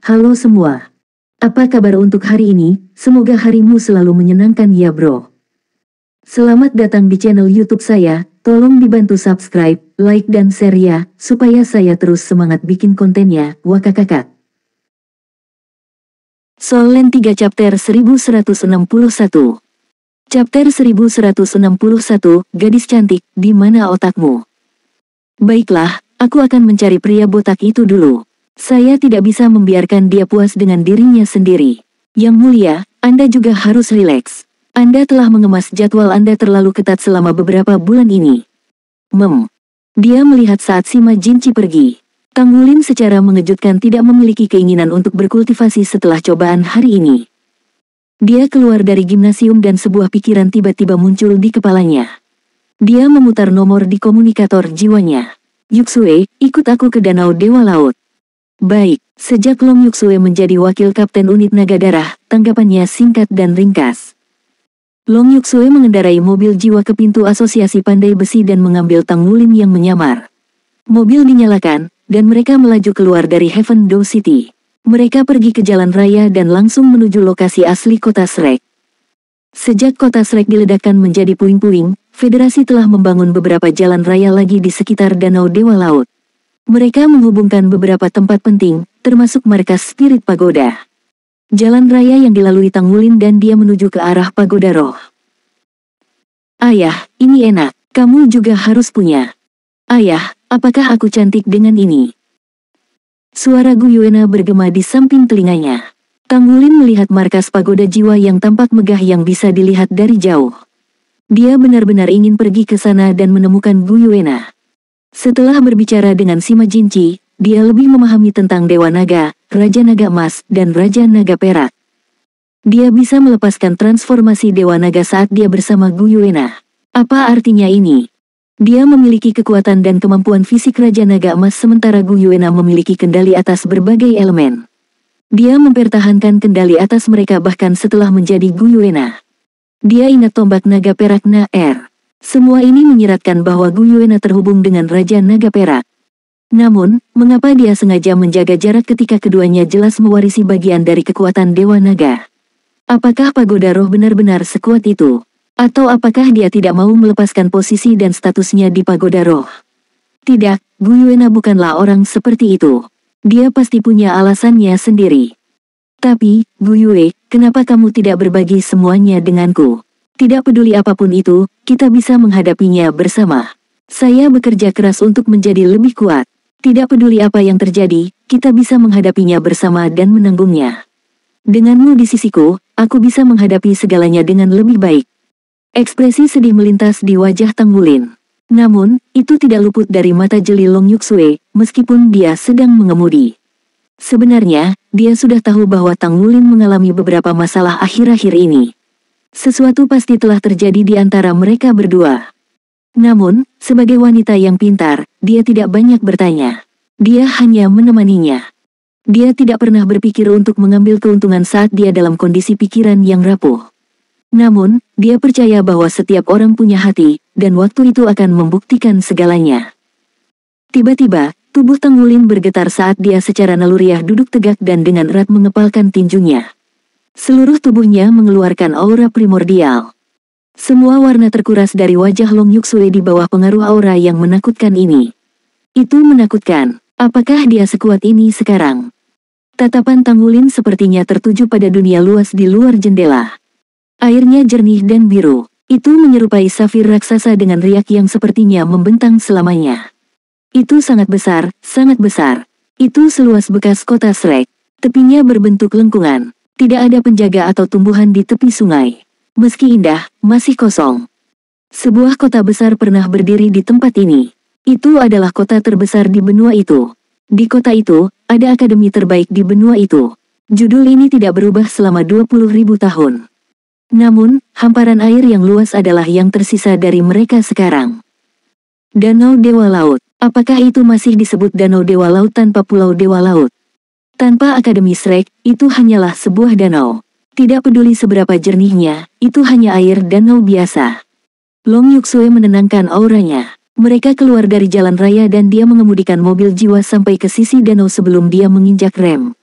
Halo semua. Apa kabar untuk hari ini? Semoga harimu selalu menyenangkan ya bro. Selamat datang di channel YouTube saya. Tolong dibantu subscribe, like dan share ya, supaya saya terus semangat bikin kontennya. Wakakakak. Solen 3 Chapter 1161. Chapter 1161, Gadis Cantik, di mana otakmu? Baiklah, aku akan mencari pria botak itu dulu. Saya tidak bisa membiarkan dia puas dengan dirinya sendiri. Yang mulia, Anda juga harus rileks. Anda telah mengemas jadwal Anda terlalu ketat selama beberapa bulan ini. Dia melihat saat Sima Jinci pergi. Tang Wulin secara mengejutkan tidak memiliki keinginan untuk berkultivasi setelah cobaan hari ini. Dia keluar dari gimnasium dan sebuah pikiran tiba-tiba muncul di kepalanya. Dia memutar nomor di komunikator jiwanya. Yuxue, ikut aku ke Danau Dewa Laut. Baik, sejak Long Yuxue menjadi wakil kapten unit naga darah, tanggapannya singkat dan ringkas. Long Yuxue mengendarai mobil jiwa ke pintu asosiasi pandai besi dan mengambil Tang Wulin yang menyamar. Mobil dinyalakan, dan mereka melaju keluar dari Heaven Door City. Mereka pergi ke jalan raya dan langsung menuju lokasi asli kota Shrek. Sejak kota Shrek diledakkan menjadi puing-puing, Federasi telah membangun beberapa jalan raya lagi di sekitar Danau Dewa Laut. Mereka menghubungkan beberapa tempat penting, termasuk markas Spirit Pagoda. Jalan raya yang dilalui Tang Wulin dan dia menuju ke arah Pagoda Roh. Ayah, ini enak, kamu juga harus punya. Ayah, apakah aku cantik dengan ini? Suara Gu Yuena bergema di samping telinganya. Tang Wulin melihat markas Pagoda Jiwa yang tampak megah yang bisa dilihat dari jauh. Dia benar-benar ingin pergi ke sana dan menemukan Gu Yuena. Setelah berbicara dengan Sima Jinci, dia lebih memahami tentang Dewa Naga, Raja Naga Emas, dan Raja Naga Perak. Dia bisa melepaskan transformasi Dewa Naga saat dia bersama Gu Yuena. Apa artinya ini? Dia memiliki kekuatan dan kemampuan fisik Raja Naga Emas sementara Gu Yuena memiliki kendali atas berbagai elemen. Dia mempertahankan kendali atas mereka bahkan setelah menjadi Gu Yuena. Dia ingat tombak naga perak Na-Er. Semua ini menyiratkan bahwa Gu Yuena terhubung dengan Raja Naga Perak. Namun, mengapa dia sengaja menjaga jarak ketika keduanya jelas mewarisi bagian dari kekuatan Dewa Naga? Apakah Pagoda Roh benar-benar sekuat itu? Atau apakah dia tidak mau melepaskan posisi dan statusnya di Pagoda Roh? Tidak, Gu Yuena bukanlah orang seperti itu. Dia pasti punya alasannya sendiri. Tapi, Gu Yue, kenapa kamu tidak berbagi semuanya denganku? Tidak peduli apapun itu, kita bisa menghadapinya bersama. Saya bekerja keras untuk menjadi lebih kuat. Tidak peduli apa yang terjadi, kita bisa menghadapinya bersama dan menanggungnya. Denganmu di sisiku, aku bisa menghadapi segalanya dengan lebih baik. Ekspresi sedih melintas di wajah Tang Wulin. Namun, itu tidak luput dari mata jeli Long Yuxue, meskipun dia sedang mengemudi. Sebenarnya, dia sudah tahu bahwa Tang Wulin mengalami beberapa masalah akhir-akhir ini. Sesuatu pasti telah terjadi di antara mereka berdua. Namun, sebagai wanita yang pintar, dia tidak banyak bertanya. Dia hanya menemaninya. Dia tidak pernah berpikir untuk mengambil keuntungan saat dia dalam kondisi pikiran yang rapuh. Namun, dia percaya bahwa setiap orang punya hati, dan waktu itu akan membuktikan segalanya. Tiba-tiba, tubuh Tang Wulin bergetar saat dia secara naluriah duduk tegak dan dengan erat mengepalkan tinjunya. Seluruh tubuhnya mengeluarkan aura primordial. Semua warna terkuras dari wajah Long Yuxue di bawah pengaruh aura yang menakutkan ini. Itu menakutkan. Apakah dia sekuat ini sekarang? Tatapan Tang Wulin sepertinya tertuju pada dunia luas di luar jendela. Airnya jernih dan biru. Itu menyerupai safir raksasa dengan riak yang sepertinya membentang selamanya. Itu sangat besar, sangat besar. Itu seluas bekas kota Shrek. Tepinya berbentuk lengkungan. Tidak ada penjaga atau tumbuhan di tepi sungai. Meski indah, masih kosong. Sebuah kota besar pernah berdiri di tempat ini. Itu adalah kota terbesar di benua itu. Di kota itu, ada akademi terbaik di benua itu. Judul ini tidak berubah selama 20.000 tahun. Namun, hamparan air yang luas adalah yang tersisa dari mereka sekarang. Danau Dewa Laut. Apakah itu masih disebut Danau Dewa Laut tanpa Pulau Dewa Laut? Tanpa Akademi Shrek, itu hanyalah sebuah danau. Tidak peduli seberapa jernihnya, itu hanya air danau biasa. Long Yuxue menenangkan auranya. Mereka keluar dari jalan raya dan dia mengemudikan mobil jiwa sampai ke sisi danau sebelum dia menginjak rem.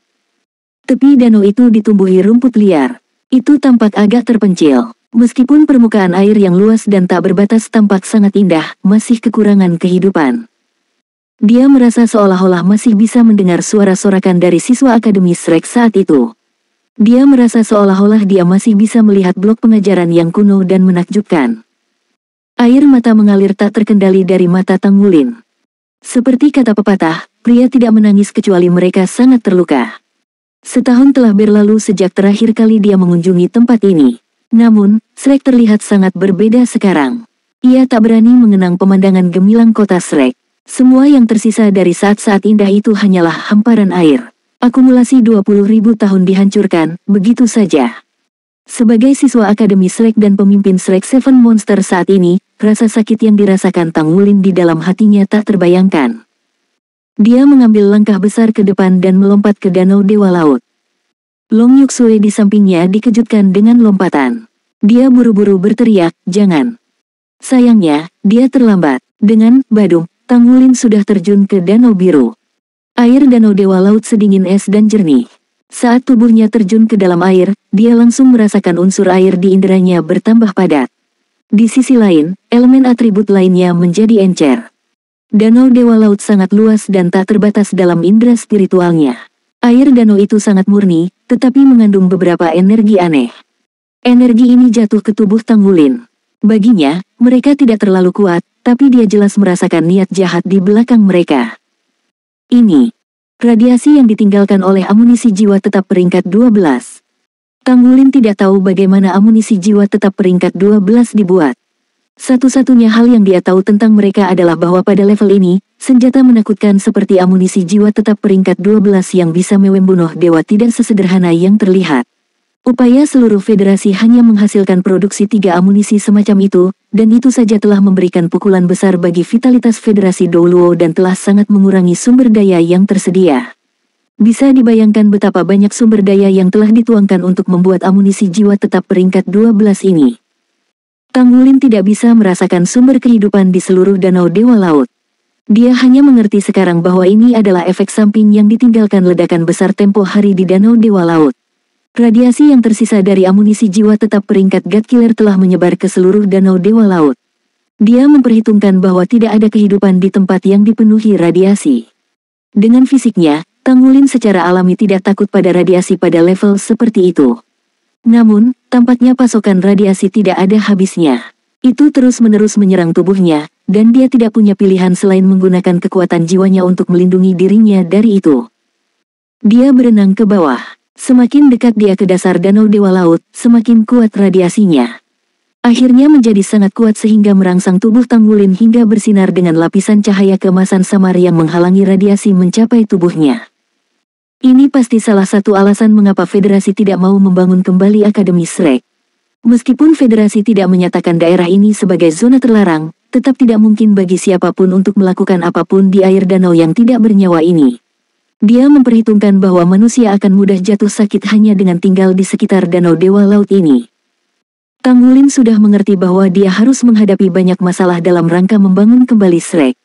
Tepi danau itu ditumbuhi rumput liar. Itu tampak agak terpencil. Meskipun permukaan air yang luas dan tak berbatas tampak sangat indah, masih kekurangan kehidupan. Dia merasa seolah-olah masih bisa mendengar suara sorakan dari siswa Akademi Shrek saat itu. Dia merasa seolah-olah dia masih bisa melihat blok pengajaran yang kuno dan menakjubkan. Air mata mengalir tak terkendali dari mata Tanggulin. Seperti kata pepatah, pria tidak menangis kecuali mereka sangat terluka. Setahun telah berlalu sejak terakhir kali dia mengunjungi tempat ini. Namun, Shrek terlihat sangat berbeda sekarang. Ia tak berani mengenang pemandangan gemilang kota Shrek. Semua yang tersisa dari saat-saat indah itu hanyalah hamparan air. Akumulasi 20.000 tahun dihancurkan, begitu saja. Sebagai siswa Akademi Shrek dan pemimpin Shrek Seven Monster saat ini, rasa sakit yang dirasakan Tanggulin di dalam hatinya tak terbayangkan. Dia mengambil langkah besar ke depan dan melompat ke Danau Dewa Laut. Long Yuksue di sampingnya dikejutkan dengan lompatan. Dia buru-buru berteriak, "Jangan!" Sayangnya, dia terlambat. Dengan badung, Tanggulin sudah terjun ke Danau Biru. Air Danau Dewa Laut sedingin es dan jernih. Saat tubuhnya terjun ke dalam air, dia langsung merasakan unsur air di inderanya bertambah padat. Di sisi lain, elemen atribut lainnya menjadi encer. Danau Dewa Laut sangat luas dan tak terbatas dalam indera spiritualnya. Air danau itu sangat murni, tetapi mengandung beberapa energi aneh. Energi ini jatuh ke tubuh Tanggulin. Baginya, mereka tidak terlalu kuat, tapi dia jelas merasakan niat jahat di belakang mereka. Ini radiasi yang ditinggalkan oleh amunisi jiwa tetap peringkat 12. Tanggulin tidak tahu bagaimana amunisi jiwa tetap peringkat 12 dibuat. Satu-satunya hal yang dia tahu tentang mereka adalah bahwa pada level ini, senjata menakutkan seperti amunisi jiwa tetap peringkat 12 yang bisa membunuh dewa tidak sesederhana yang terlihat. Upaya seluruh federasi hanya menghasilkan produksi 3 amunisi semacam itu, dan itu saja telah memberikan pukulan besar bagi vitalitas federasi Douluo dan telah sangat mengurangi sumber daya yang tersedia. Bisa dibayangkan betapa banyak sumber daya yang telah dituangkan untuk membuat amunisi jiwa tetap peringkat 12 ini. Tanggulin tidak bisa merasakan sumber kehidupan di seluruh Danau Dewa Laut. Dia hanya mengerti sekarang bahwa ini adalah efek samping yang ditinggalkan ledakan besar tempo hari di Danau Dewa Laut. Radiasi yang tersisa dari amunisi jiwa tetap peringkat God Killer telah menyebar ke seluruh Danau Dewa Laut. Dia memperhitungkan bahwa tidak ada kehidupan di tempat yang dipenuhi radiasi. Dengan fisiknya, Tanggulin secara alami tidak takut pada radiasi pada level seperti itu. Namun, tampaknya pasokan radiasi tidak ada habisnya. Itu terus-menerus menyerang tubuhnya, dan dia tidak punya pilihan selain menggunakan kekuatan jiwanya untuk melindungi dirinya dari itu. Dia berenang ke bawah. Semakin dekat dia ke dasar Danau Dewa Laut, semakin kuat radiasinya. Akhirnya menjadi sangat kuat sehingga merangsang tubuh Tanggulin hingga bersinar dengan lapisan cahaya keemasan samar yang menghalangi radiasi mencapai tubuhnya. Ini pasti salah satu alasan mengapa federasi tidak mau membangun kembali Akademi Shrek. Meskipun federasi tidak menyatakan daerah ini sebagai zona terlarang, tetap tidak mungkin bagi siapapun untuk melakukan apapun di air danau yang tidak bernyawa ini. Dia memperhitungkan bahwa manusia akan mudah jatuh sakit hanya dengan tinggal di sekitar Danau Dewa Laut ini. Tanggulin sudah mengerti bahwa dia harus menghadapi banyak masalah dalam rangka membangun kembali Shrek.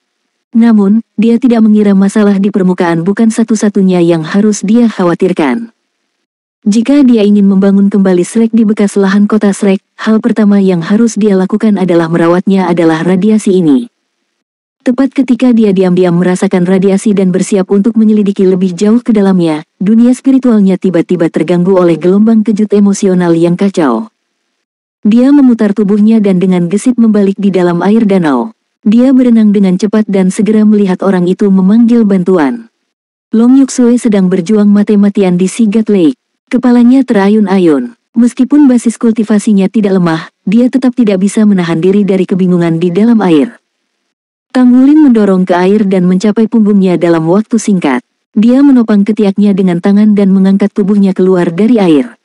Namun, dia tidak mengira masalah di permukaan bukan satu-satunya yang harus dia khawatirkan. Jika dia ingin membangun kembali Shrek di bekas lahan kota Shrek, hal pertama yang harus dia lakukan adalah merawatnya adalah radiasi ini. Tepat ketika dia diam-diam merasakan radiasi dan bersiap untuk menyelidiki lebih jauh ke dalamnya, dunia spiritualnya tiba-tiba terganggu oleh gelombang kejut emosional yang kacau. Dia memutar tubuhnya dan dengan gesit membalik di dalam air danau. Dia berenang dengan cepat dan segera melihat orang itu memanggil bantuan. Long Yuksue sedang berjuang mati-matian di Sigat Lake. Kepalanya terayun-ayun. Meskipun basis kultivasinya tidak lemah, dia tetap tidak bisa menahan diri dari kebingungan di dalam air. Tanggulin mendorong ke air dan mencapai punggungnya dalam waktu singkat. Dia menopang ketiaknya dengan tangan dan mengangkat tubuhnya keluar dari air.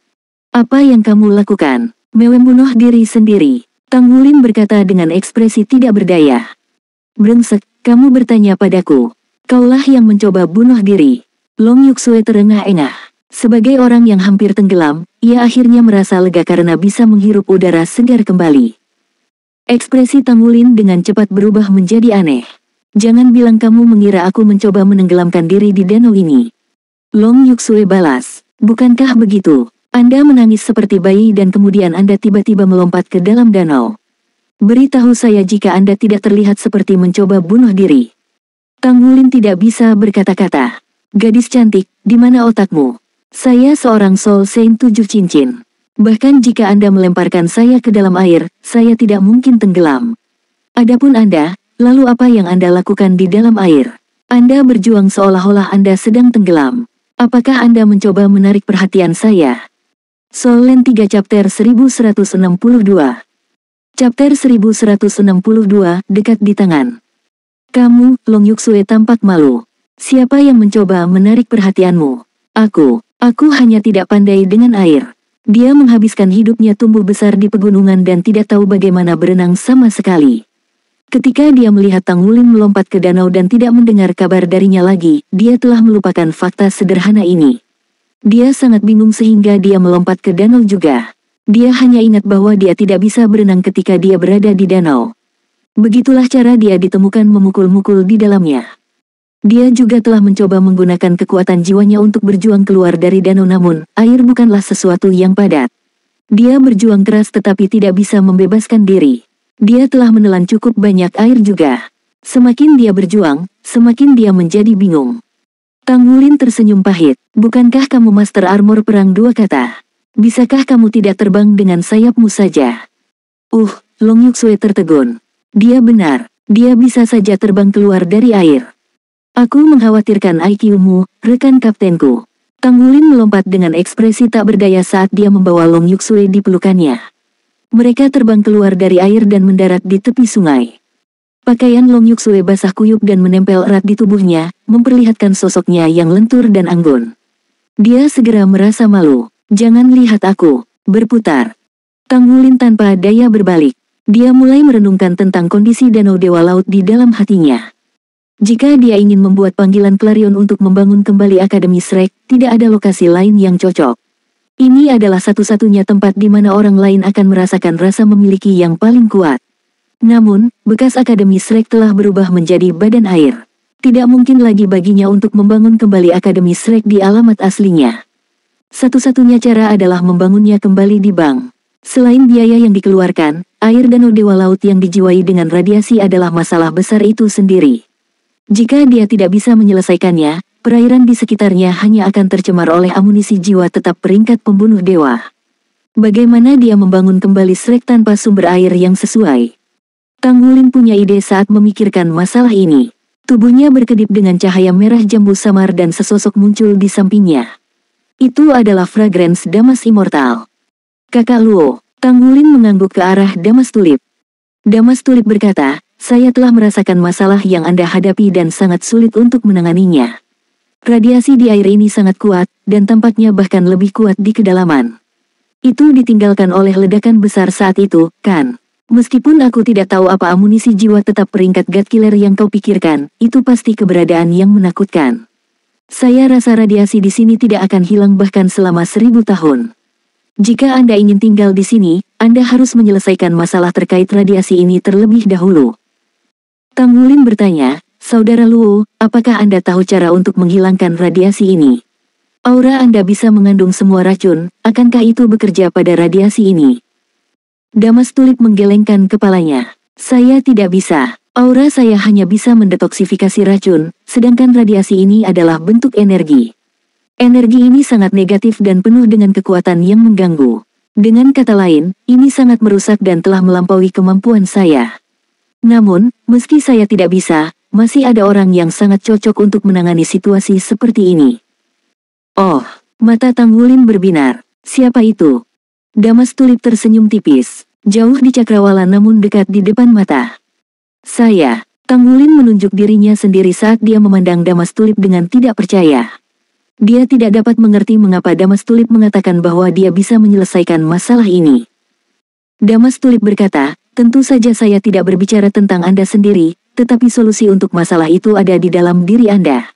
"Apa yang kamu lakukan?" "Membunuh diri sendiri," Tanggulin berkata dengan ekspresi tidak berdaya. "Brengsek, kamu bertanya padaku. Kaulah yang mencoba bunuh diri." Long Yuksue terengah-engah. Sebagai orang yang hampir tenggelam, ia akhirnya merasa lega karena bisa menghirup udara segar kembali. Ekspresi Tanggulin dengan cepat berubah menjadi aneh. "Jangan bilang kamu mengira aku mencoba menenggelamkan diri di danau ini." Long Yuksue balas. Bukankah begitu? Anda menangis seperti bayi dan kemudian Anda tiba-tiba melompat ke dalam danau. Beritahu saya jika Anda tidak terlihat seperti mencoba bunuh diri. Tang Wulin tidak bisa berkata-kata. Gadis cantik, di mana otakmu? Saya seorang Soul Saint 7 cincin. Bahkan jika Anda melemparkan saya ke dalam air, saya tidak mungkin tenggelam. Adapun Anda, lalu apa yang Anda lakukan di dalam air? Anda berjuang seolah-olah Anda sedang tenggelam. Apakah Anda mencoba menarik perhatian saya? Soul Land 3 Chapter 1162. Chapter 1162, dekat di tangan. Kamu, Long Yuksue tampak malu. Siapa yang mencoba menarik perhatianmu? Aku hanya tidak pandai dengan air. Dia menghabiskan hidupnya tumbuh besar di pegunungan dan tidak tahu bagaimana berenang sama sekali. Ketika dia melihat Tang Wulin melompat ke danau dan tidak mendengar kabar darinya lagi, dia telah melupakan fakta sederhana ini. Dia sangat bingung sehingga dia melompat ke danau juga. Dia hanya ingat bahwa dia tidak bisa berenang ketika dia berada di danau. Begitulah cara dia ditemukan memukul-mukul di dalamnya. Dia juga telah mencoba menggunakan kekuatan jiwanya untuk berjuang keluar dari danau, namun air bukanlah sesuatu yang padat. Dia berjuang keras tetapi tidak bisa membebaskan diri. Dia telah menelan cukup banyak air juga. Semakin dia berjuang, semakin dia menjadi bingung. Tang Wulin tersenyum pahit. Bukankah kamu Master Armor Perang 2 kata? Bisakah kamu tidak terbang dengan sayapmu saja? Long Yuksue tertegun. Dia benar, dia bisa saja terbang keluar dari air. Aku mengkhawatirkan IQ-mu, rekan kaptenku. Tang Wulin melompat dengan ekspresi tak berdaya saat dia membawa Long Yuksue di pelukannya. Mereka terbang keluar dari air dan mendarat di tepi sungai. Pakaian Long Yuksue basah kuyup dan menempel erat di tubuhnya, memperlihatkan sosoknya yang lentur dan anggun. Dia segera merasa malu. Jangan lihat aku, berputar. Tang Wulin tanpa daya berbalik. Dia mulai merenungkan tentang kondisi danau Dewa Laut di dalam hatinya. Jika dia ingin membuat panggilan klarion untuk membangun kembali Akademi Shrek, tidak ada lokasi lain yang cocok. Ini adalah satu-satunya tempat di mana orang lain akan merasakan rasa memiliki yang paling kuat. Namun, bekas Akademi Shrek telah berubah menjadi badan air. Tidak mungkin lagi baginya untuk membangun kembali Akademi Shrek di alamat aslinya. Satu-satunya cara adalah membangunnya kembali di bank. Selain biaya yang dikeluarkan, air danau Dewa Laut yang dijiwai dengan radiasi adalah masalah besar itu sendiri. Jika dia tidak bisa menyelesaikannya, perairan di sekitarnya hanya akan tercemar oleh amunisi jiwa tetap peringkat pembunuh dewa. Bagaimana dia membangun kembali Shrek tanpa sumber air yang sesuai? Tang Wulin punya ide saat memikirkan masalah ini. Tubuhnya berkedip dengan cahaya merah jambu samar dan sesosok muncul di sampingnya. Itu adalah Fragrance Damas Immortal. Kakak Luo, Tang Wulin mengangguk ke arah Damas Tulip. Damas Tulip berkata, saya telah merasakan masalah yang Anda hadapi dan sangat sulit untuk menanganinya. Radiasi di air ini sangat kuat, dan tampaknya bahkan lebih kuat di kedalaman. Itu ditinggalkan oleh ledakan besar saat itu, kan? Meskipun aku tidak tahu apa amunisi jiwa tetap peringkat God Killer yang kau pikirkan, itu pasti keberadaan yang menakutkan. Saya rasa radiasi di sini tidak akan hilang bahkan selama 1000 tahun. Jika Anda ingin tinggal di sini, Anda harus menyelesaikan masalah terkait radiasi ini terlebih dahulu. Tang Wulin bertanya, Saudara Luo, apakah Anda tahu cara untuk menghilangkan radiasi ini? Aura Anda bisa mengandung semua racun, akankah itu bekerja pada radiasi ini? Damas Tulip menggelengkan kepalanya. Saya tidak bisa. Aura saya hanya bisa mendetoksifikasi racun, sedangkan radiasi ini adalah bentuk energi. Energi ini sangat negatif dan penuh dengan kekuatan yang mengganggu. Dengan kata lain, ini sangat merusak dan telah melampaui kemampuan saya. Namun, meski saya tidak bisa, masih ada orang yang sangat cocok untuk menangani situasi seperti ini. Oh, mata Tang Wulin berbinar. Siapa itu? Damas Tulip tersenyum tipis. Jauh di cakrawala namun dekat di depan mata. Saya. Tang Wulin menunjuk dirinya sendiri saat dia memandang Damas Tulip dengan tidak percaya. Dia tidak dapat mengerti mengapa Damas Tulip mengatakan bahwa dia bisa menyelesaikan masalah ini. Damas Tulip berkata, tentu saja saya tidak berbicara tentang Anda sendiri, tetapi solusi untuk masalah itu ada di dalam diri Anda.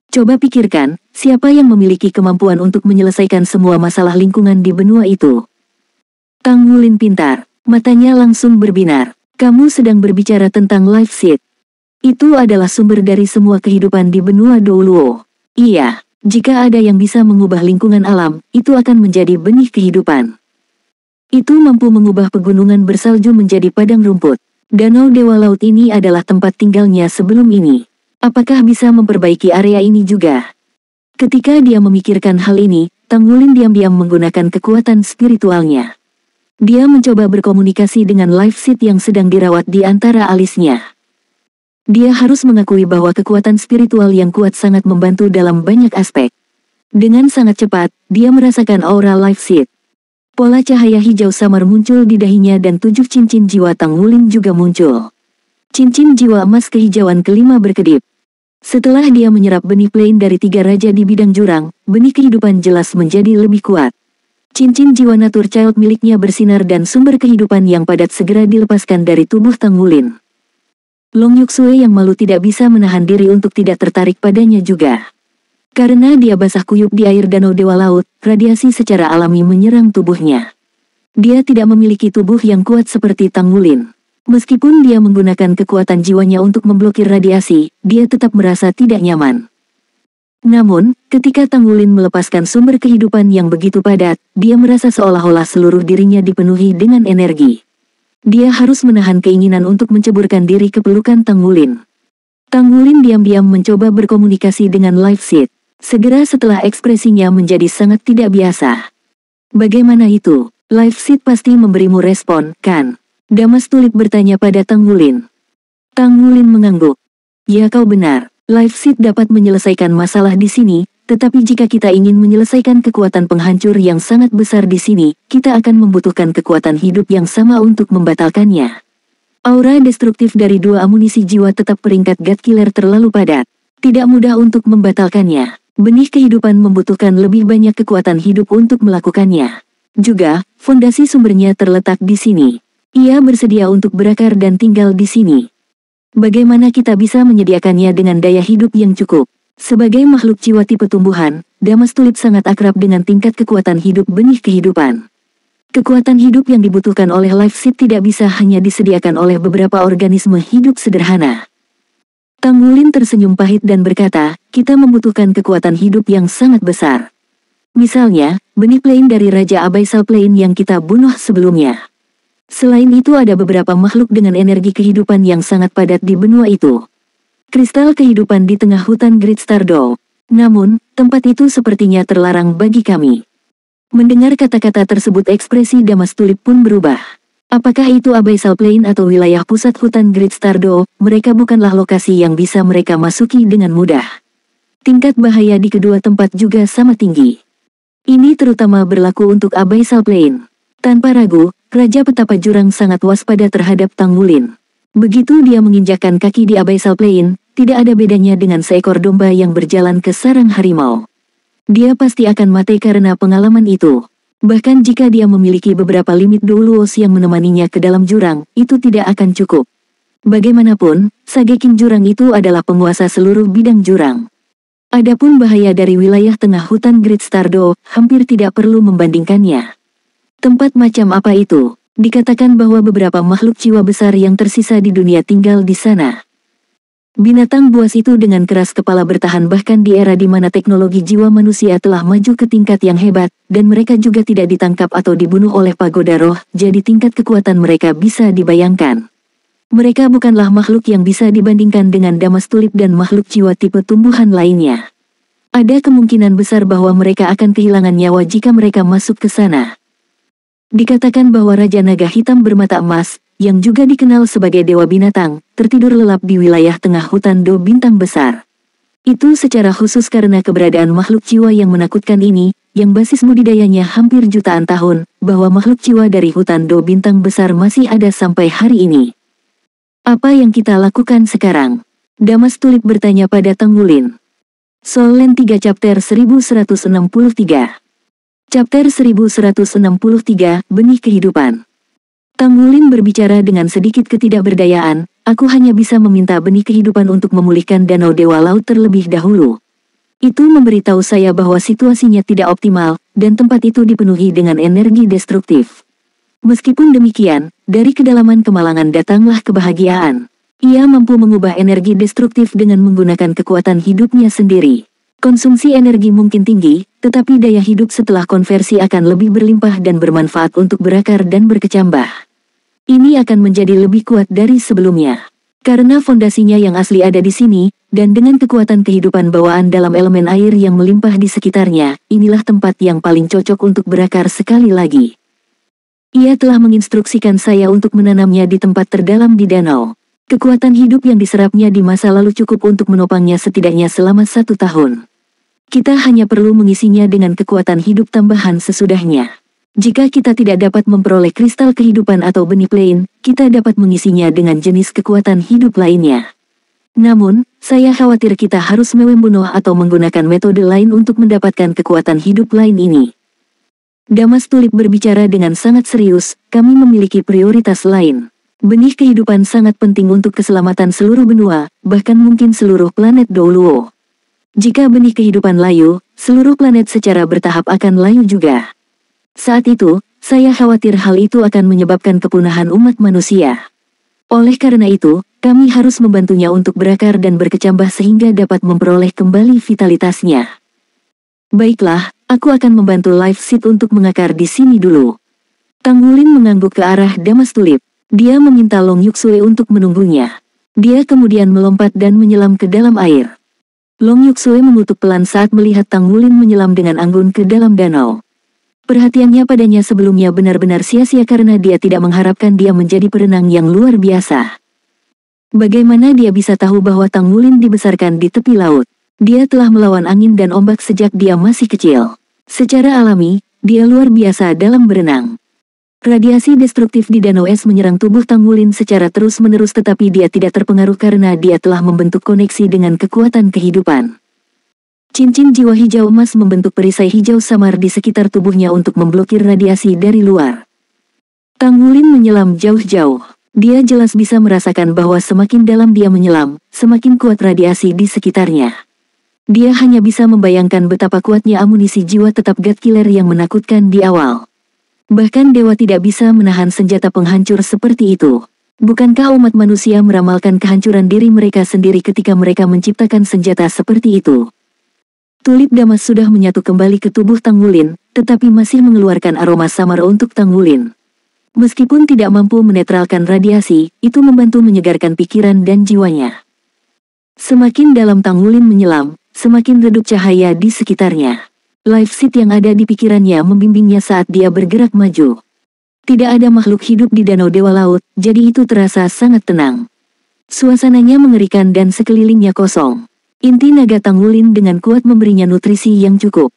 Coba pikirkan, siapa yang memiliki kemampuan untuk menyelesaikan semua masalah lingkungan di benua itu? Tang Wulin pintar, matanya langsung berbinar. Kamu sedang berbicara tentang Life Seed. Itu adalah sumber dari semua kehidupan di benua Douluo. Iya, Jika ada yang bisa mengubah lingkungan alam, itu akan menjadi benih kehidupan. Itu mampu mengubah pegunungan bersalju menjadi padang rumput. Danau Dewa Laut ini adalah tempat tinggalnya sebelum ini. Apakah bisa memperbaiki area ini juga? Ketika dia memikirkan hal ini, Tang Wulin diam-diam menggunakan kekuatan spiritualnya. Dia mencoba berkomunikasi dengan Life Seed yang sedang dirawat di antara alisnya. Dia harus mengakui bahwa kekuatan spiritual yang kuat sangat membantu dalam banyak aspek. Dengan sangat cepat, dia merasakan aura Life Seed. Pola cahaya hijau samar muncul di dahinya dan 7 cincin jiwa Tang Wulin juga muncul. Cincin jiwa emas kehijauan kelima berkedip. Setelah dia menyerap benih plain dari 3 raja di bidang jurang, benih kehidupan jelas menjadi lebih kuat. Cincin jiwa Nature Child miliknya bersinar dan sumber kehidupan yang padat segera dilepaskan dari tubuh Tang Wulin. Long Yuxue yang malu tidak bisa menahan diri untuk tidak tertarik padanya juga. Karena dia basah kuyup di air Danau Dewa Laut, radiasi secara alami menyerang tubuhnya. Dia tidak memiliki tubuh yang kuat seperti Tang Wulin. Meskipun dia menggunakan kekuatan jiwanya untuk memblokir radiasi, dia tetap merasa tidak nyaman. Namun, ketika Tang Wulin melepaskan sumber kehidupan yang begitu padat, dia merasa seolah-olah seluruh dirinya dipenuhi dengan energi. Dia harus menahan keinginan untuk menceburkan diri ke pelukan Tang Wulin. Tang Wulin diam-diam mencoba berkomunikasi dengan Life Seed. Segera setelah ekspresinya menjadi sangat tidak biasa. Bagaimana itu? Life Seed pasti memberimu respon, kan? Damas Tulip bertanya pada Tang Wulin. Tang Wulin mengangguk. Ya, kau benar. Life Seed dapat menyelesaikan masalah di sini, tetapi jika kita ingin menyelesaikan kekuatan penghancur yang sangat besar di sini, kita akan membutuhkan kekuatan hidup yang sama untuk membatalkannya. Aura destruktif dari 2 amunisi jiwa tetap peringkat God Killer terlalu padat. Tidak mudah untuk membatalkannya. Benih kehidupan membutuhkan lebih banyak kekuatan hidup untuk melakukannya. Juga, fondasi sumbernya terletak di sini. Ia bersedia untuk berakar dan tinggal di sini. Bagaimana kita bisa menyediakannya dengan daya hidup yang cukup? Sebagai makhluk jiwa tipe tumbuhan, Damas Tulip sangat akrab dengan tingkat kekuatan hidup benih kehidupan. Kekuatan hidup yang dibutuhkan oleh Life Seed tidak bisa hanya disediakan oleh beberapa organisme hidup sederhana. Tang Wulin tersenyum pahit dan berkata, kita membutuhkan kekuatan hidup yang sangat besar. Misalnya, benih plain dari Raja Abyssal Plain yang kita bunuh sebelumnya. Selain itu ada beberapa makhluk dengan energi kehidupan yang sangat padat di benua itu. Kristal kehidupan di tengah hutan Great Stardow. Namun, tempat itu sepertinya terlarang bagi kami. Mendengar kata-kata tersebut ekspresi Damas Tulip pun berubah. Apakah itu Abyssal Plain atau wilayah pusat hutan Great Stardow, mereka bukanlah lokasi yang bisa mereka masuki dengan mudah. Tingkat bahaya di kedua tempat juga sama tinggi. Ini terutama berlaku untuk Abyssal Plain. Tanpa ragu, Raja Petapa Jurang sangat waspada terhadap Tang Wulin. Begitu dia menginjakkan kaki di Abyssal Plain, tidak ada bedanya dengan seekor domba yang berjalan ke sarang harimau. Dia pasti akan mati karena pengalaman itu. Bahkan jika dia memiliki beberapa limit Douluos yang menemaninya ke dalam jurang, itu tidak akan cukup. Bagaimanapun, Sage King Jurang itu adalah penguasa seluruh bidang jurang. Adapun bahaya dari wilayah tengah hutan Great Stardow, hampir tidak perlu membandingkannya. Tempat macam apa itu? Dikatakan bahwa beberapa makhluk jiwa besar yang tersisa di dunia tinggal di sana. Binatang buas itu dengan keras kepala bertahan bahkan di era di mana teknologi jiwa manusia telah maju ke tingkat yang hebat, dan mereka juga tidak ditangkap atau dibunuh oleh pagoda roh, jadi tingkat kekuatan mereka bisa dibayangkan. Mereka bukanlah makhluk yang bisa dibandingkan dengan Damas Tulip dan makhluk jiwa tipe tumbuhan lainnya. Ada kemungkinan besar bahwa mereka akan kehilangan nyawa jika mereka masuk ke sana. Dikatakan bahwa Raja Naga Hitam bermata emas, yang juga dikenal sebagai Dewa Binatang, tertidur lelap di wilayah tengah hutan Do Bintang Besar. Itu secara khusus karena keberadaan makhluk jiwa yang menakutkan ini, yang basis budidayanya hampir jutaan tahun, bahwa makhluk jiwa dari hutan Do Bintang Besar masih ada sampai hari ini. Apa yang kita lakukan sekarang? Damas Tulip bertanya pada Tang Wulin. Soul Land 3 Chapter 1163. Chapter 1163, Benih Kehidupan. Tang Wulin berbicara dengan sedikit ketidakberdayaan, aku hanya bisa meminta benih kehidupan untuk memulihkan Danau Dewa Laut terlebih dahulu. Itu memberitahu saya bahwa situasinya tidak optimal, dan tempat itu dipenuhi dengan energi destruktif. Meskipun demikian, dari kedalaman kemalangan datanglah kebahagiaan. Ia mampu mengubah energi destruktif dengan menggunakan kekuatan hidupnya sendiri. Konsumsi energi mungkin tinggi, tetapi daya hidup setelah konversi akan lebih berlimpah dan bermanfaat untuk berakar dan berkecambah. Ini akan menjadi lebih kuat dari sebelumnya. Karena fondasinya yang asli ada di sini, dan dengan kekuatan kehidupan bawaan dalam elemen air yang melimpah di sekitarnya, inilah tempat yang paling cocok untuk berakar sekali lagi. Ia telah menginstruksikan saya untuk menanamnya di tempat terdalam di danau. Kekuatan hidup yang diserapnya di masa lalu cukup untuk menopangnya setidaknya selama 1 tahun. Kita hanya perlu mengisinya dengan kekuatan hidup tambahan sesudahnya. Jika kita tidak dapat memperoleh kristal kehidupan atau benih plain, kita dapat mengisinya dengan jenis kekuatan hidup lainnya. Namun, saya khawatir kita harus membunuh atau menggunakan metode lain untuk mendapatkan kekuatan hidup lain ini. Damas Tulip berbicara dengan sangat serius, kami memiliki prioritas lain. Benih kehidupan sangat penting untuk keselamatan seluruh benua, bahkan mungkin seluruh planet Douluo. Jika benih kehidupan layu, seluruh planet secara bertahap akan layu juga. Saat itu, saya khawatir hal itu akan menyebabkan kepunahan umat manusia. Oleh karena itu, kami harus membantunya untuk berakar dan berkecambah sehingga dapat memperoleh kembali vitalitasnya. Baiklah, aku akan membantu Life Seed untuk mengakar di sini dulu. Tanggulin mengangguk ke arah Damas Tulip. Dia meminta Long Yuksue untuk menunggunya. Dia kemudian melompat dan menyelam ke dalam air. Long Yuksue mengutuk pelan saat melihat Tanggulin menyelam dengan anggun ke dalam danau. Perhatiannya padanya sebelumnya benar-benar sia-sia karena dia tidak mengharapkan dia menjadi perenang yang luar biasa. Bagaimana dia bisa tahu bahwa Tanggulin dibesarkan di tepi laut? Dia telah melawan angin dan ombak sejak dia masih kecil. Secara alami, dia luar biasa dalam berenang. Radiasi destruktif di danau es menyerang tubuh Tanggulin secara terus-menerus tetapi dia tidak terpengaruh karena dia telah membentuk koneksi dengan kekuatan kehidupan. Cincin jiwa hijau emas membentuk perisai hijau samar di sekitar tubuhnya untuk memblokir radiasi dari luar. Tanggulin menyelam jauh-jauh. Dia jelas bisa merasakan bahwa semakin dalam dia menyelam, semakin kuat radiasi di sekitarnya. Dia hanya bisa membayangkan betapa kuatnya amunisi jiwa tetap God Killer yang menakutkan di awal. Bahkan dewa tidak bisa menahan senjata penghancur seperti itu. Bukankah umat manusia meramalkan kehancuran diri mereka sendiri ketika mereka menciptakan senjata seperti itu? Tulip Damas sudah menyatu kembali ke tubuh Tanggulin, tetapi masih mengeluarkan aroma samar untuk Tanggulin. Meskipun tidak mampu menetralkan radiasi, itu membantu menyegarkan pikiran dan jiwanya. Semakin dalam Tanggulin menyelam, semakin redup cahaya di sekitarnya. Life Seed yang ada di pikirannya membimbingnya saat dia bergerak maju. Tidak ada makhluk hidup di danau Dewa Laut, jadi itu terasa sangat tenang. Suasananya mengerikan dan sekelilingnya kosong. Inti naga Tanggulin dengan kuat memberinya nutrisi yang cukup.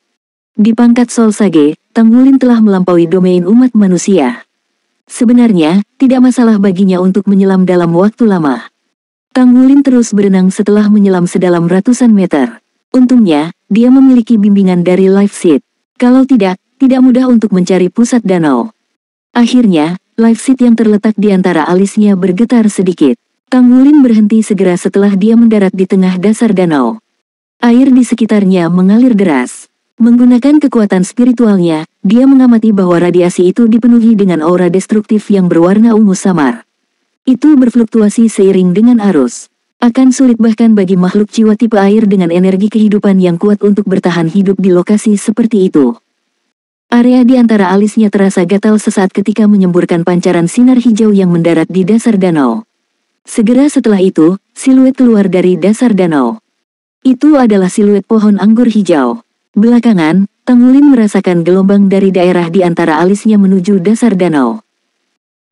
Di pangkat Soul Sage, Tanggulin telah melampaui domain umat manusia. Sebenarnya, tidak masalah baginya untuk menyelam dalam waktu lama. Tanggulin terus berenang setelah menyelam sedalam ratusan meter. Untungnya, dia memiliki bimbingan dari Life Seed. Kalau tidak mudah untuk mencari pusat danau. Akhirnya, Life Seed yang terletak di antara alisnya bergetar sedikit. Tanggulin berhenti segera setelah dia mendarat di tengah dasar danau. Air di sekitarnya mengalir deras. Menggunakan kekuatan spiritualnya, dia mengamati bahwa radiasi itu dipenuhi dengan aura destruktif yang berwarna ungu samar. Itu berfluktuasi seiring dengan arus. Akan sulit bahkan bagi makhluk jiwa tipe air dengan energi kehidupan yang kuat untuk bertahan hidup di lokasi seperti itu. Area di antara alisnya terasa gatal sesaat ketika menyemburkan pancaran sinar hijau yang mendarat di dasar danau. Segera setelah itu, siluet keluar dari dasar danau. Itu adalah siluet pohon anggur hijau. Belakangan, Tanggulin merasakan gelombang dari daerah di antara alisnya menuju dasar danau.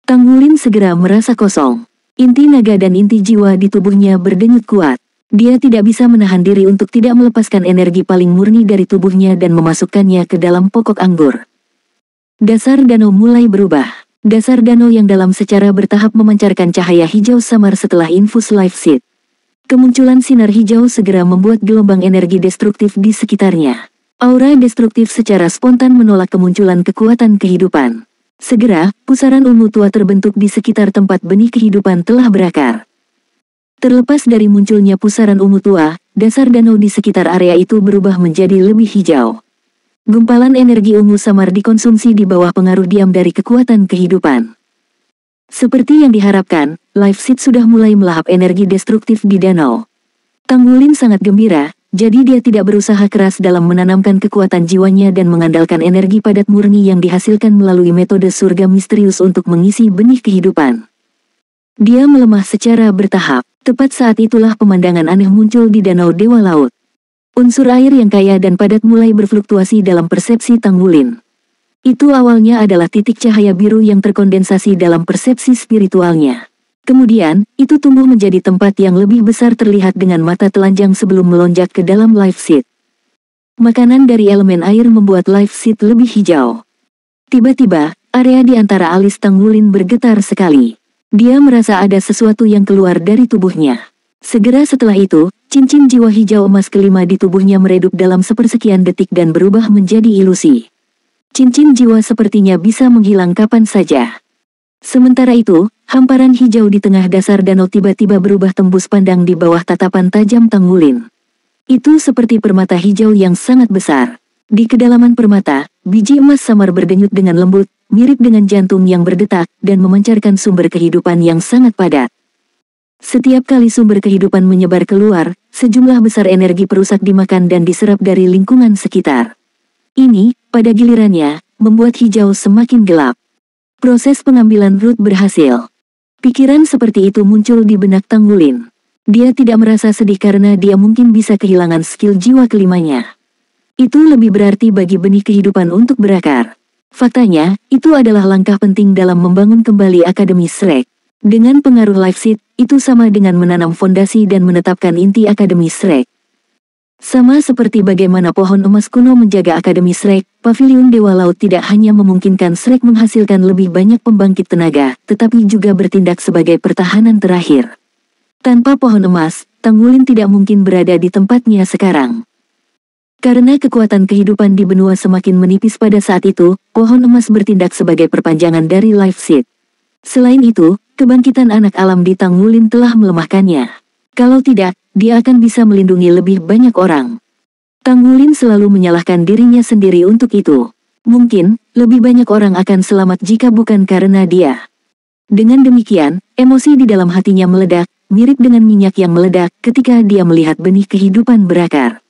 Tanggulin segera merasa kosong. Inti naga dan inti jiwa di tubuhnya berdenyut kuat. Dia tidak bisa menahan diri untuk tidak melepaskan energi paling murni dari tubuhnya dan memasukkannya ke dalam pokok anggur. Dasar danau mulai berubah. Dasar danau yang dalam secara bertahap memancarkan cahaya hijau samar setelah infus Life Seed. Kemunculan sinar hijau segera membuat gelombang energi destruktif di sekitarnya. Aura destruktif secara spontan menolak kemunculan kekuatan kehidupan. Segera, pusaran ungu tua terbentuk di sekitar tempat benih kehidupan telah berakar. Terlepas dari munculnya pusaran ungu tua, dasar danau di sekitar area itu berubah menjadi lebih hijau. Gumpalan energi ungu samar dikonsumsi di bawah pengaruh diam dari kekuatan kehidupan. Seperti yang diharapkan, Life Seed sudah mulai melahap energi destruktif di danau. Tanggulin sangat gembira, Jadi dia tidak berusaha keras dalam menanamkan kekuatan jiwanya dan mengandalkan energi padat murni yang dihasilkan melalui metode surga misterius untuk mengisi benih kehidupan. Dia melemah secara bertahap. Tepat saat itulah pemandangan aneh muncul di Danau Dewa Laut. Unsur air yang kaya dan padat mulai berfluktuasi dalam persepsi Tang Wulin. Itu awalnya adalah titik cahaya biru yang terkondensasi dalam persepsi spiritualnya. Kemudian, itu tumbuh menjadi tempat yang lebih besar terlihat dengan mata telanjang sebelum melonjak ke dalam life seed. Makanan dari elemen air membuat life seed lebih hijau. Tiba-tiba, area di antara alis Tang Wulin bergetar sekali. Dia merasa ada sesuatu yang keluar dari tubuhnya. Segera setelah itu, cincin jiwa hijau emas kelima di tubuhnya meredup dalam sepersekian detik dan berubah menjadi ilusi. Cincin jiwa sepertinya bisa menghilang kapan saja. Sementara itu, hamparan hijau di tengah dasar danau tiba-tiba berubah tembus pandang di bawah tatapan tajam Tang Wulin. Itu seperti permata hijau yang sangat besar. Di kedalaman permata, biji emas samar berdenyut dengan lembut, mirip dengan jantung yang berdetak, dan memancarkan sumber kehidupan yang sangat padat. Setiap kali sumber kehidupan menyebar keluar, sejumlah besar energi perusak dimakan dan diserap dari lingkungan sekitar. Ini, pada gilirannya, membuat hijau semakin gelap. Proses pengambilan root berhasil. Pikiran seperti itu muncul di benak Tang Wulin. Dia tidak merasa sedih karena dia mungkin bisa kehilangan skill jiwa kelimanya. Itu lebih berarti bagi benih kehidupan untuk berakar. Faktanya, itu adalah langkah penting dalam membangun kembali Akademi Shrek. Dengan pengaruh life seed, itu sama dengan menanam fondasi dan menetapkan inti Akademi Shrek. Sama seperti bagaimana pohon emas kuno menjaga Akademi Shrek, Paviliun Dewa Laut tidak hanya memungkinkan Shrek menghasilkan lebih banyak pembangkit tenaga, tetapi juga bertindak sebagai pertahanan terakhir. Tanpa pohon emas, Tang Wulin tidak mungkin berada di tempatnya sekarang. Karena kekuatan kehidupan di benua semakin menipis pada saat itu, pohon emas bertindak sebagai perpanjangan dari life seed. Selain itu, kebangkitan anak alam di Tang Wulin telah melemahkannya. Kalau tidak, dia akan bisa melindungi lebih banyak orang. Tang Wulin selalu menyalahkan dirinya sendiri untuk itu. Mungkin, lebih banyak orang akan selamat jika bukan karena dia. Dengan demikian, emosi di dalam hatinya meledak, mirip dengan minyak yang meledak ketika dia melihat benih kehidupan berakar.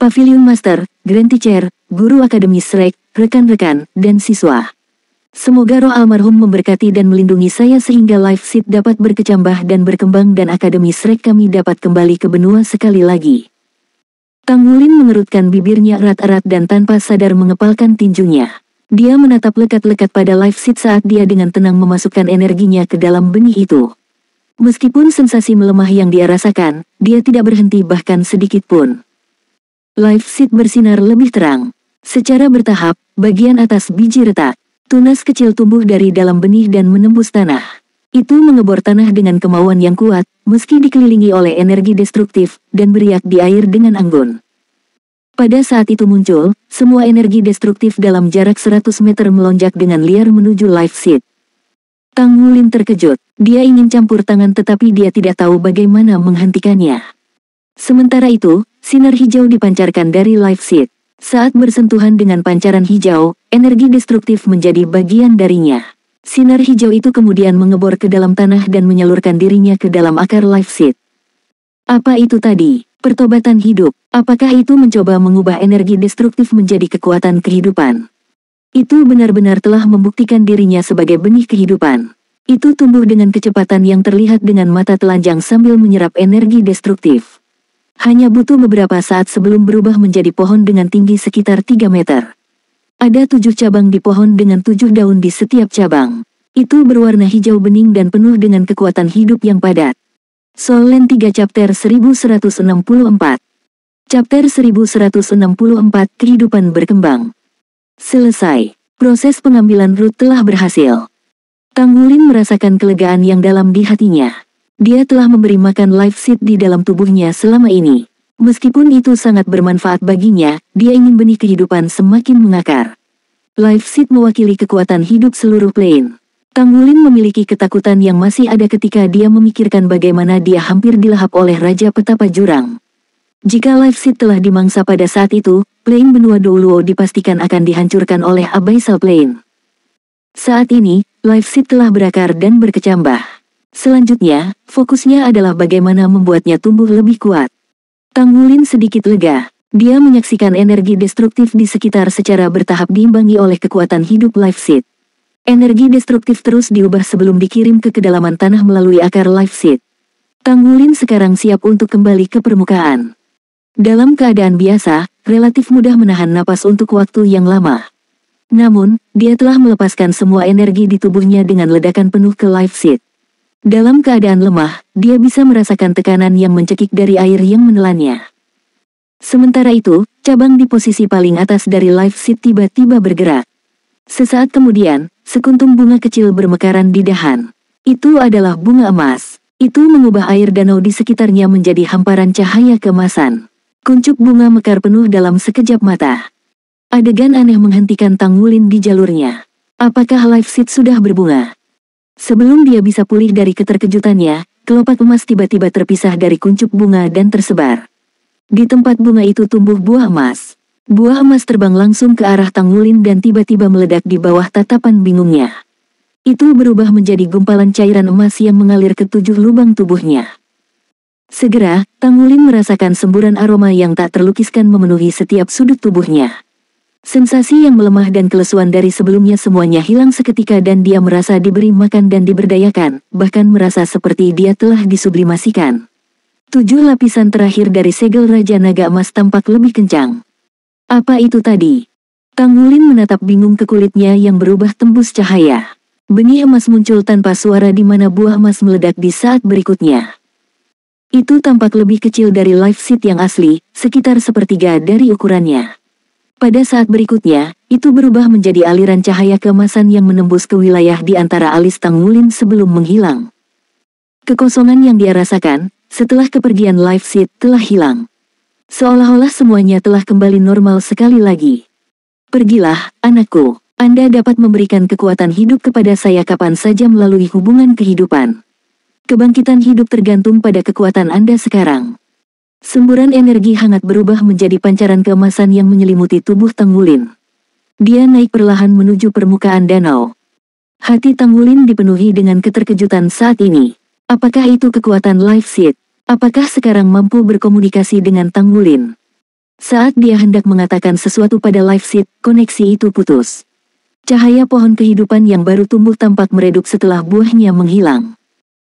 Paviliun Master, Grand Teacher, Guru Akademi Shrek, rekan-rekan, dan siswa. Semoga roh almarhum memberkati dan melindungi saya sehingga life seed dapat berkecambah dan berkembang dan Akademi Shrek kami dapat kembali ke benua sekali lagi. Tang Wulin mengerutkan bibirnya erat-erat dan tanpa sadar mengepalkan tinjunya. Dia menatap lekat-lekat pada life seed saat dia dengan tenang memasukkan energinya ke dalam benih itu. Meskipun sensasi melemah yang dia rasakan, dia tidak berhenti bahkan sedikit pun. Life seed bersinar lebih terang. Secara bertahap, bagian atas biji retak. Tunas kecil tumbuh dari dalam benih dan menembus tanah. Itu mengebor tanah dengan kemauan yang kuat, meski dikelilingi oleh energi destruktif, dan beriak di air dengan anggun. Pada saat itu muncul, semua energi destruktif dalam jarak 100 meter melonjak dengan liar menuju life seed. Tang Wulin terkejut. Dia ingin campur tangan tetapi dia tidak tahu bagaimana menghentikannya. Sementara itu, sinar hijau dipancarkan dari life seed. Saat bersentuhan dengan pancaran hijau, energi destruktif menjadi bagian darinya. Sinar hijau itu kemudian mengebor ke dalam tanah dan menyalurkan dirinya ke dalam akar life seed. Apa itu tadi? Pertobatan hidup. Apakah itu mencoba mengubah energi destruktif menjadi kekuatan kehidupan? Itu benar-benar telah membuktikan dirinya sebagai benih kehidupan. Itu tumbuh dengan kecepatan yang terlihat dengan mata telanjang sambil menyerap energi destruktif. Hanya butuh beberapa saat sebelum berubah menjadi pohon dengan tinggi sekitar 3 meter. Ada 7 cabang di pohon dengan 7 daun di setiap cabang. Itu berwarna hijau bening dan penuh dengan kekuatan hidup yang padat. Soul Land 3 Chapter 1164. Chapter 1164 Kehidupan Berkembang. Selesai. Proses pengambilan root telah berhasil. Tang Wulin merasakan kelegaan yang dalam di hatinya. Dia telah memberi makan life seed di dalam tubuhnya selama ini. Meskipun itu sangat bermanfaat baginya, dia ingin benih kehidupan semakin mengakar. Life seed mewakili kekuatan hidup seluruh plane. Tang Wulin memiliki ketakutan yang masih ada ketika dia memikirkan bagaimana dia hampir dilahap oleh Raja Petapa Jurang. Jika life seed telah dimangsa pada saat itu, plane benua Douluo dipastikan akan dihancurkan oleh Abyssal Plane. Saat ini, life seed telah berakar dan berkecambah. Selanjutnya, fokusnya adalah bagaimana membuatnya tumbuh lebih kuat. Tanggulin sedikit lega. Dia menyaksikan energi destruktif di sekitar secara bertahap diimbangi oleh kekuatan hidup Life Seed. Energi destruktif terus diubah sebelum dikirim ke kedalaman tanah melalui akar Life Seed. Tanggulin sekarang siap untuk kembali ke permukaan. Dalam keadaan biasa, relatif mudah menahan napas untuk waktu yang lama. Namun, dia telah melepaskan semua energi di tubuhnya dengan ledakan penuh ke Life Seed. Dalam keadaan lemah, dia bisa merasakan tekanan yang mencekik dari air yang menelannya. Sementara itu, cabang di posisi paling atas dari Life Seed tiba-tiba bergerak. Sesaat kemudian, sekuntum bunga kecil bermekaran di dahan. Itu adalah bunga emas. Itu mengubah air danau di sekitarnya menjadi hamparan cahaya keemasan. Kuncup bunga mekar penuh dalam sekejap mata. Adegan aneh menghentikan Tanggulin di jalurnya. Apakah Life Seed sudah berbunga? Sebelum dia bisa pulih dari keterkejutannya, kelopak emas tiba-tiba terpisah dari kuncup bunga dan tersebar. Di tempat bunga itu tumbuh buah emas. Buah emas terbang langsung ke arah Tanggulin dan tiba-tiba meledak di bawah tatapan bingungnya. Itu berubah menjadi gumpalan cairan emas yang mengalir ke 7 lubang tubuhnya. Segera, Tanggulin merasakan semburan aroma yang tak terlukiskan memenuhi setiap sudut tubuhnya. Sensasi yang melemah dan kelesuan dari sebelumnya semuanya hilang seketika dan dia merasa diberi makan dan diberdayakan, bahkan merasa seperti dia telah disublimasikan. 7 lapisan terakhir dari segel Raja Naga Emas tampak lebih kencang. Apa itu tadi? Tanggulin menatap bingung ke kulitnya yang berubah tembus cahaya. Benih emas muncul tanpa suara di mana buah emas meledak di saat berikutnya. Itu tampak lebih kecil dari Life Seed yang asli, sekitar sepertiga dari ukurannya. Pada saat berikutnya, itu berubah menjadi aliran cahaya keemasan yang menembus ke wilayah di antara alis Tanggulin sebelum menghilang. Kekosongan yang dia rasakan setelah kepergian Life Seed telah hilang. Seolah-olah semuanya telah kembali normal sekali lagi. Pergilah, anakku. Anda dapat memberikan kekuatan hidup kepada saya kapan saja melalui hubungan kehidupan. Kebangkitan hidup tergantung pada kekuatan Anda sekarang. Semburan energi hangat berubah menjadi pancaran keemasan yang menyelimuti tubuh Tanggulin. Dia naik perlahan menuju permukaan danau. Hati Tanggulin dipenuhi dengan keterkejutan saat ini. Apakah itu kekuatan Life Seed? Apakah sekarang mampu berkomunikasi dengan Tanggulin? Saat dia hendak mengatakan sesuatu pada Life Seed, koneksi itu putus. Cahaya pohon kehidupan yang baru tumbuh tampak meredup setelah buahnya menghilang.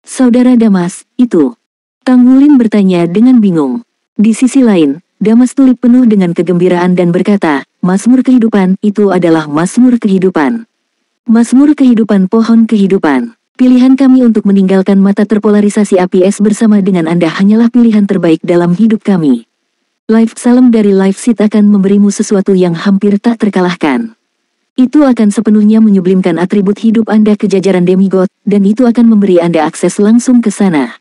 Saudara Damas, itu? Tanggulin bertanya dengan bingung. Di sisi lain, Damas Tulip penuh dengan kegembiraan dan berkata, Mazmur kehidupan, itu adalah Mazmur kehidupan. Mazmur kehidupan pohon kehidupan. Pilihan kami untuk meninggalkan mata terpolarisasi api es bersama dengan Anda hanyalah pilihan terbaik dalam hidup kami. Life Salam dari Life Seed akan memberimu sesuatu yang hampir tak terkalahkan. Itu akan sepenuhnya menyublimkan atribut hidup Anda ke jajaran demigod, dan itu akan memberi Anda akses langsung ke sana.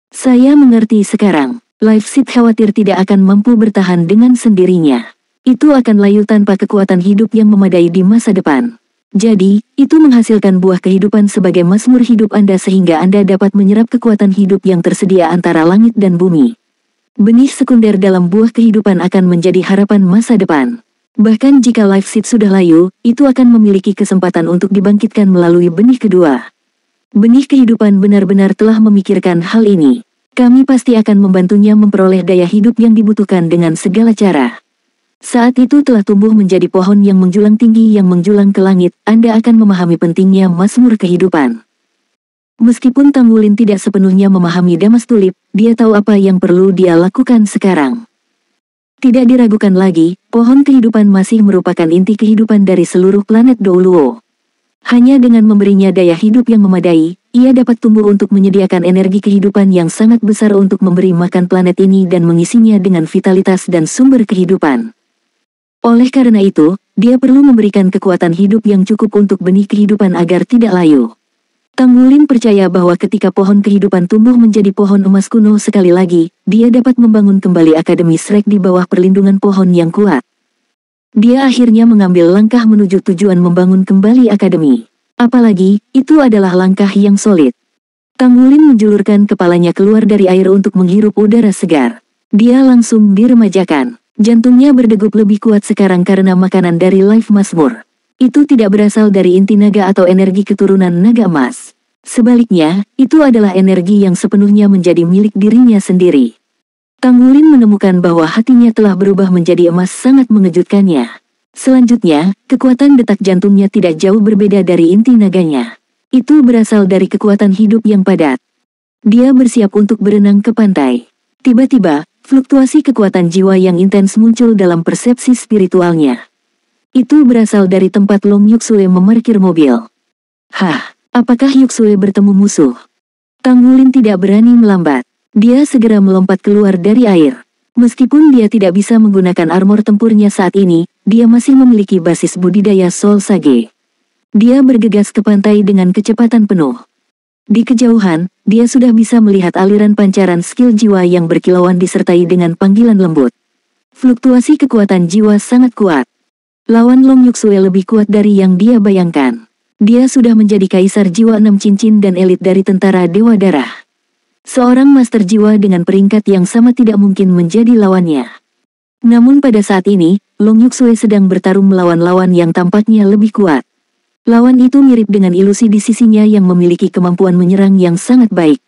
Saya mengerti sekarang. Life Seed khawatir tidak akan mampu bertahan dengan sendirinya. Itu akan layu tanpa kekuatan hidup yang memadai di masa depan. Jadi, itu menghasilkan buah kehidupan sebagai mazmur hidup Anda sehingga Anda dapat menyerap kekuatan hidup yang tersedia antara langit dan bumi. Benih sekunder dalam buah kehidupan akan menjadi harapan masa depan. Bahkan jika Life Seed sudah layu, itu akan memiliki kesempatan untuk dibangkitkan melalui benih kedua. Benih kehidupan benar-benar telah memikirkan hal ini. Kami pasti akan membantunya memperoleh daya hidup yang dibutuhkan dengan segala cara. Saat itu telah tumbuh menjadi pohon yang menjulang tinggi yang menjulang ke langit, Anda akan memahami pentingnya mazmur kehidupan. Meskipun Tanggulin tidak sepenuhnya memahami Damas Tulip, dia tahu apa yang perlu dia lakukan sekarang. Tidak diragukan lagi, pohon kehidupan masih merupakan inti kehidupan dari seluruh planet Douluo. Hanya dengan memberinya daya hidup yang memadai, ia dapat tumbuh untuk menyediakan energi kehidupan yang sangat besar untuk memberi makan planet ini dan mengisinya dengan vitalitas dan sumber kehidupan. Oleh karena itu, dia perlu memberikan kekuatan hidup yang cukup untuk benih kehidupan agar tidak layu. Tanggulin percaya bahwa ketika pohon kehidupan tumbuh menjadi pohon emas kuno sekali lagi, dia dapat membangun kembali Akademi Shrek di bawah perlindungan pohon yang kuat. Dia akhirnya mengambil langkah menuju tujuan membangun kembali Akademi. Apalagi, itu adalah langkah yang solid. Tanggulin menjulurkan kepalanya keluar dari air untuk menghirup udara segar. Dia langsung diremajakan. Jantungnya berdegup lebih kuat sekarang karena makanan dari Life Mazmur. Itu tidak berasal dari inti naga atau energi keturunan naga emas. Sebaliknya, itu adalah energi yang sepenuhnya menjadi milik dirinya sendiri. Tang Wulin menemukan bahwa hatinya telah berubah menjadi emas sangat mengejutkannya. Selanjutnya, kekuatan detak jantungnya tidak jauh berbeda dari inti naganya. Itu berasal dari kekuatan hidup yang padat. Dia bersiap untuk berenang ke pantai. Tiba-tiba, fluktuasi kekuatan jiwa yang intens muncul dalam persepsi spiritualnya. Itu berasal dari tempat Long Yuksue memarkir mobil. Hah, apakah Yuksue bertemu musuh? Tang Wulin tidak berani melambat. Dia segera melompat keluar dari air. Meskipun dia tidak bisa menggunakan armor tempurnya saat ini, dia masih memiliki basis budidaya Soul Sage. Dia bergegas ke pantai dengan kecepatan penuh. Di kejauhan, dia sudah bisa melihat aliran pancaran skill jiwa yang berkilauan disertai dengan panggilan lembut. Fluktuasi kekuatan jiwa sangat kuat. Lawan Long Yuksue lebih kuat dari yang dia bayangkan. Dia sudah menjadi kaisar jiwa 6 cincin dan elit dari tentara Dewa Darah. Seorang master jiwa dengan peringkat yang sama tidak mungkin menjadi lawannya. Namun pada saat ini, Long Yuksue sedang bertarung melawan lawan yang tampaknya lebih kuat. Lawan itu mirip dengan ilusi di sisinya yang memiliki kemampuan menyerang yang sangat baik.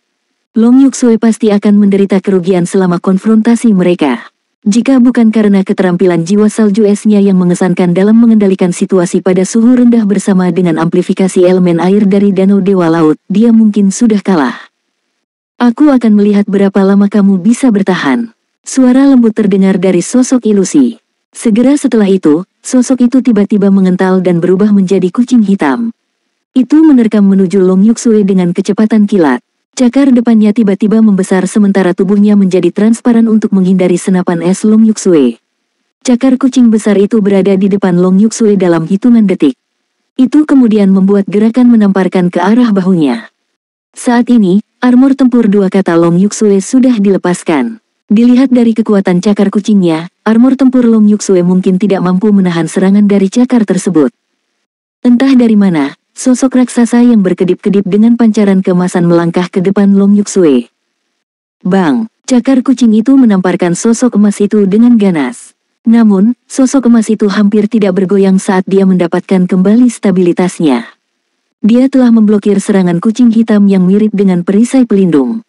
Long Yuksue pasti akan menderita kerugian selama konfrontasi mereka. Jika bukan karena keterampilan jiwa salju esnya yang mengesankan dalam mengendalikan situasi pada suhu rendah bersama dengan amplifikasi elemen air dari Danau Dewa Laut, dia mungkin sudah kalah. Aku akan melihat berapa lama kamu bisa bertahan. Suara lembut terdengar dari sosok ilusi. Segera setelah itu, sosok itu tiba-tiba mengental dan berubah menjadi kucing hitam. Itu menerkam menuju Long Yuksue dengan kecepatan kilat. Cakar depannya tiba-tiba membesar sementara tubuhnya menjadi transparan untuk menghindari senapan es Long Yuksue. Cakar kucing besar itu berada di depan Long Yuksue dalam hitungan detik. Itu kemudian membuat gerakan menamparkan ke arah bahunya. Saat ini, armor tempur 2 kata Long Yuksue sudah dilepaskan. Dilihat dari kekuatan cakar kucingnya, armor tempur Long Yuksue mungkin tidak mampu menahan serangan dari cakar tersebut. Entah dari mana, sosok raksasa yang berkedip-kedip dengan pancaran keemasan melangkah ke depan Long Yuksue. Bang! Cakar kucing itu menamparkan sosok emas itu dengan ganas. Namun, sosok emas itu hampir tidak bergoyang saat dia mendapatkan kembali stabilitasnya. Dia telah memblokir serangan kucing hitam yang mirip dengan perisai pelindung.